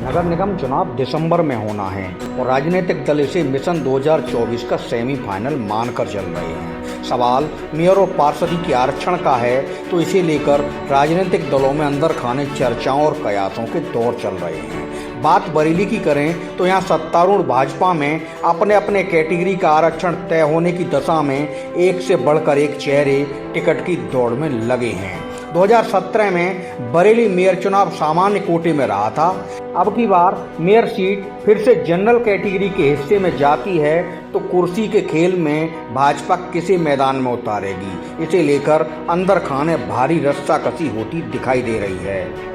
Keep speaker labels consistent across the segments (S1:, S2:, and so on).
S1: नगर निगम चुनाव दिसंबर में होना है और राजनीतिक दल इसे मिशन 2024 का सेमीफाइनल मानकर चल रहे हैं। सवाल मेयर और पार्षदी के आरक्षण का है तो इसे लेकर राजनीतिक दलों में अंदर खाने चर्चाओं और कयासों के दौर चल रहे हैं। बात बरेली की करें तो यहाँ सत्तारूढ़ भाजपा में अपने अपने कैटेगरी का आरक्षण तय होने की दशा में एक से बढ़कर एक चेहरे टिकट की दौड़ में लगे हैं। 2017 में बरेली मेयर चुनाव सामान्य कोटे में रहा था। अब की बार मेयर सीट फिर से जनरल कैटेगरी के हिस्से में जाती है तो कुर्सी के खेल में भाजपा किसे मैदान में उतारेगी, इसे लेकर अंदर खाने भारी रस्साकसी होती दिखाई दे रही है।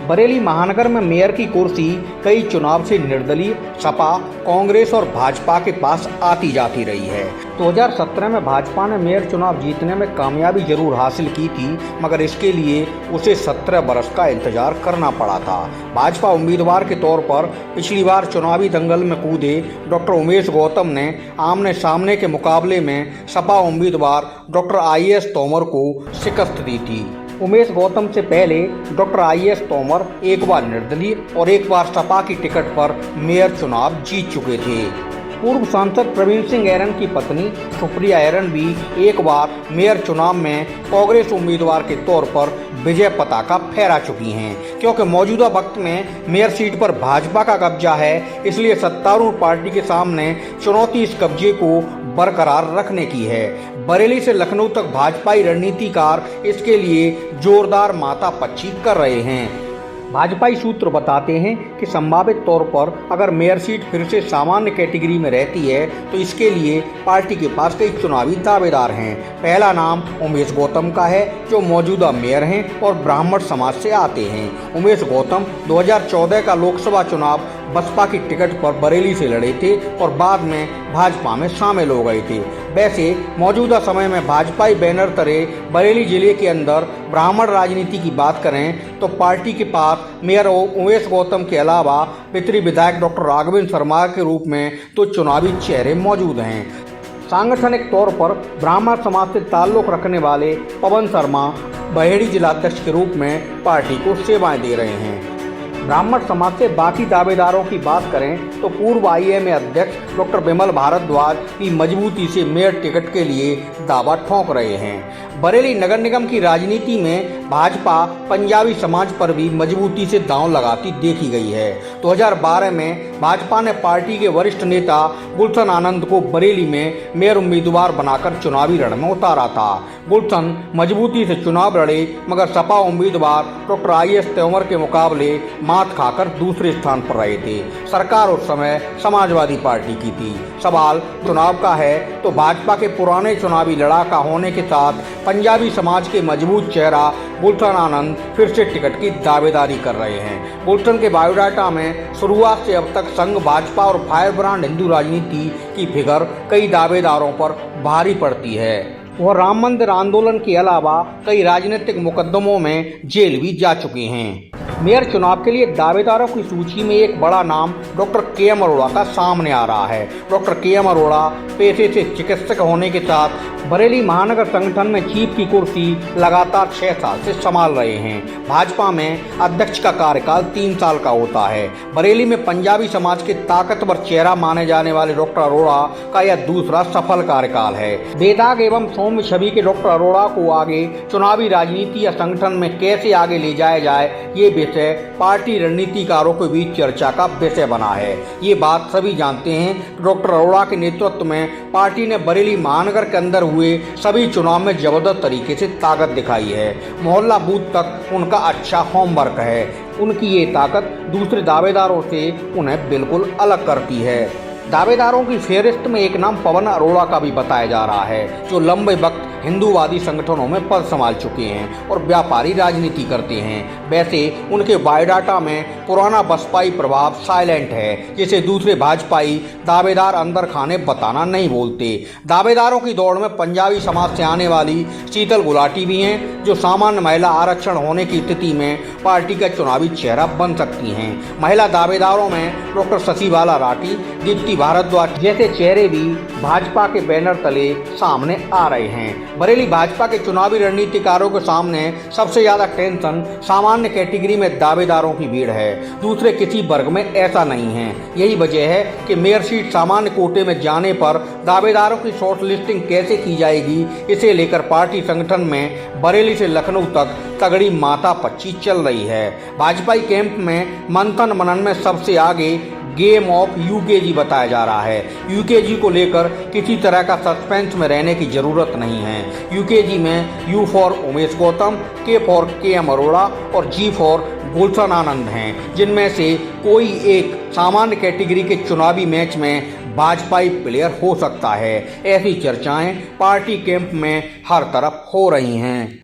S1: बरेली महानगर में मेयर की कुर्सी कई चुनाव से निर्दलीय सपा, कांग्रेस और भाजपा के पास आती जाती रही है। 2017 में भाजपा ने मेयर चुनाव जीतने में कामयाबी जरूर हासिल की थी, मगर इसके लिए उसे 17 बरस का इंतजार करना पड़ा था। भाजपा उम्मीदवार के तौर पर पिछली बार चुनावी दंगल में कूदे डॉक्टर उमेश गौतम ने आमने सामने के मुकाबले में सपा उम्मीदवार डॉक्टर IAS तोमर को शिकस्त दी थी। उमेश गौतम से पहले डॉक्टर IAS तोमर एक बार निर्दलीय और एक बार सपा की टिकट पर मेयर चुनाव जीत चुके थे। पूर्व सांसद प्रवीण सिंह ऐरन की पत्नी सुप्रिया ऐरन भी एक बार मेयर चुनाव में कांग्रेस उम्मीदवार के तौर पर विजय पताका फहरा चुकी हैं। क्योंकि मौजूदा वक्त में मेयर सीट पर भाजपा का कब्जा है, इसलिए सत्तारूढ़ पार्टी के सामने चुनौती इस कब्जे को बरकरार रखने की है। बरेली से लखनऊ तक भाजपाई रणनीतिकार इसके लिए जोरदार माथापच्ची कर रहे हैं। भाजपाई सूत्र बताते हैं कि संभावित तौर पर अगर मेयर सीट फिर से सामान्य कैटेगरी में रहती है तो इसके लिए पार्टी के पास कई चुनावी दावेदार हैं। पहला नाम उमेश गौतम का है, जो मौजूदा मेयर हैं और ब्राह्मण समाज से आते हैं। उमेश गौतम 2014 का लोकसभा चुनाव बसपा की टिकट पर बरेली से लड़े थे और बाद में भाजपा में शामिल हो गए थे। वैसे मौजूदा समय में भाजपाई बैनर तले बरेली जिले के अंदर ब्राह्मण राजनीति की बात करें तो पार्टी के पास मेयर उमेश गौतम के अलावा पितरी विधायक डॉक्टर राघवेंद्र शर्मा के रूप में तो चुनावी चेहरे मौजूद हैं। सांगठनिक तौर पर ब्राह्मण समाज से ताल्लुक रखने वाले पवन शर्मा बहेड़ी जिलाध्यक्ष के रूप में पार्टी को सेवाएं दे रहे हैं। ब्राह्मण समाज से बाकी दावेदारों की बात करें तो पूर्व IAMA अध्यक्ष डॉक्टर विमल भारद्वाज की मजबूती से मेयर टिकट के लिए दावा ठोंक रहे हैं। बरेली नगर निगम की राजनीति में भाजपा पंजाबी समाज पर भी मजबूती से दांव लगाती देखी गई है। 2012 में भाजपा ने पार्टी के वरिष्ठ नेता गुलशन आनंद को बरेली में मेयर उम्मीदवार बनाकर चुनावी रण में उतारा था। गुलशन मजबूती से चुनाव लड़े, मगर सपा उम्मीदवार डॉक्टर IAS तोमर के मुकाबले मात खाकर दूसरे स्थान पर रहे थे। सरकार उस समय समाजवादी पार्टी की थी। सवाल चुनाव का है तो भाजपा के पुराने चुनावी लड़ाका होने के साथ पंजाबी समाज के मजबूत चेहरा गुलशन आनंद फिर से टिकट की दावेदारी कर रहे हैं। गुलशन के बायोडाटा में शुरुआत से अब तक संघ भाजपा और फायर ब्रांड हिंदू राजनीति की फिगर कई दावेदारों पर भारी पड़ती है। वह राम मंदिर आंदोलन के अलावा कई राजनीतिक मुकदमों में जेल भी जा चुके हैं। मेयर चुनाव के लिए दावेदारों की सूची में एक बड़ा नाम डॉक्टर KM अरोड़ा का सामने आ रहा है। डॉक्टर KM अरोड़ा पेशे से चिकित्सक होने के साथ बरेली महानगर संगठन में चीफ की कुर्सी लगातार 6 साल से संभाल रहे हैं। भाजपा में अध्यक्ष का कार्यकाल 3 साल का होता है। बरेली में पंजाबी समाज के ताकतवर चेहरा माने जाने वाले डॉक्टर अरोड़ा का यह दूसरा सफल कार्यकाल है। बेदाग एवं सौम्य छवि के डॉक्टर अरोड़ा को आगे चुनावी राजनीति या संगठन में कैसे आगे ले जाया जाए, ये विषय पार्टी रणनीतिकारों के बीच चर्चा का विषय बना है। ये बात सभी जानते हैं। डॉक्टर अरोड़ा के नेतृत्व में पार्टी ने बरेली महानगर के अंदर हुए सभी चुनाव में जबरदस्त तरीके से ताकत दिखाई है। मोहल्ला बूथ तक उनका अच्छा होमवर्क है। उनकी ये ताकत दूसरे दावेदारों से उन्हें बिल्कुल अलग करती है। दावेदारों की फेहरिस्त में एक नाम पवन अरोड़ा का भी बताया जा रहा है, जो लंबे वक्त हिंदूवादी संगठनों में पद संभाल चुके हैं और व्यापारी राजनीति करते हैं। वैसे उनके बायोडाटा में पुराना बसपाई प्रभाव साइलेंट है, जिसे दूसरे भाजपाई दावेदार अंदर खाने बताना नहीं बोलते। दावेदारों की दौड़ में पंजाबी समाज से आने वाली शीतल गुलाटी भी हैं, जो सामान्य महिला आरक्षण होने की स्थिति में पार्टी का चुनावी चेहरा बन सकती हैं। महिला दावेदारों में डॉक्टर शशिबाला राठी, दीप्ति भारद्वाज जैसे चेहरे भी भाजपा के बैनर तले सामने आ रहे हैं। बरेली भाजपा के चुनावी रणनीतिकारों के सामने सबसे ज्यादा टेंशन सामान्य कैटेगरी में दावेदारों की भीड़ है, दूसरे किसी वर्ग में ऐसा नहीं है। यही वजह है कि मेयर सीट सामान्य कोटे में जाने पर दावेदारों की शॉर्ट लिस्टिंग कैसे की जाएगी, इसे लेकर पार्टी संगठन में बरेली से लखनऊ तक तगड़ी माथापच्ची चल रही है। भाजपाई कैंप में मंथन मनन में सबसे आगे गेम ऑफ यूकेजी बताया जा रहा है। यूकेजी को लेकर किसी तरह का सस्पेंस में रहने की जरूरत नहीं है। यूकेजी में यू फॉर उमेश गौतम, के फॉर के.एम. अरोड़ा और जी फॉर गुलशन आनंद हैं, जिनमें से कोई एक सामान्य कैटेगरी के चुनावी मैच में भाजपाई प्लेयर हो सकता है। ऐसी चर्चाएं पार्टी कैंप में हर तरफ हो रही हैं।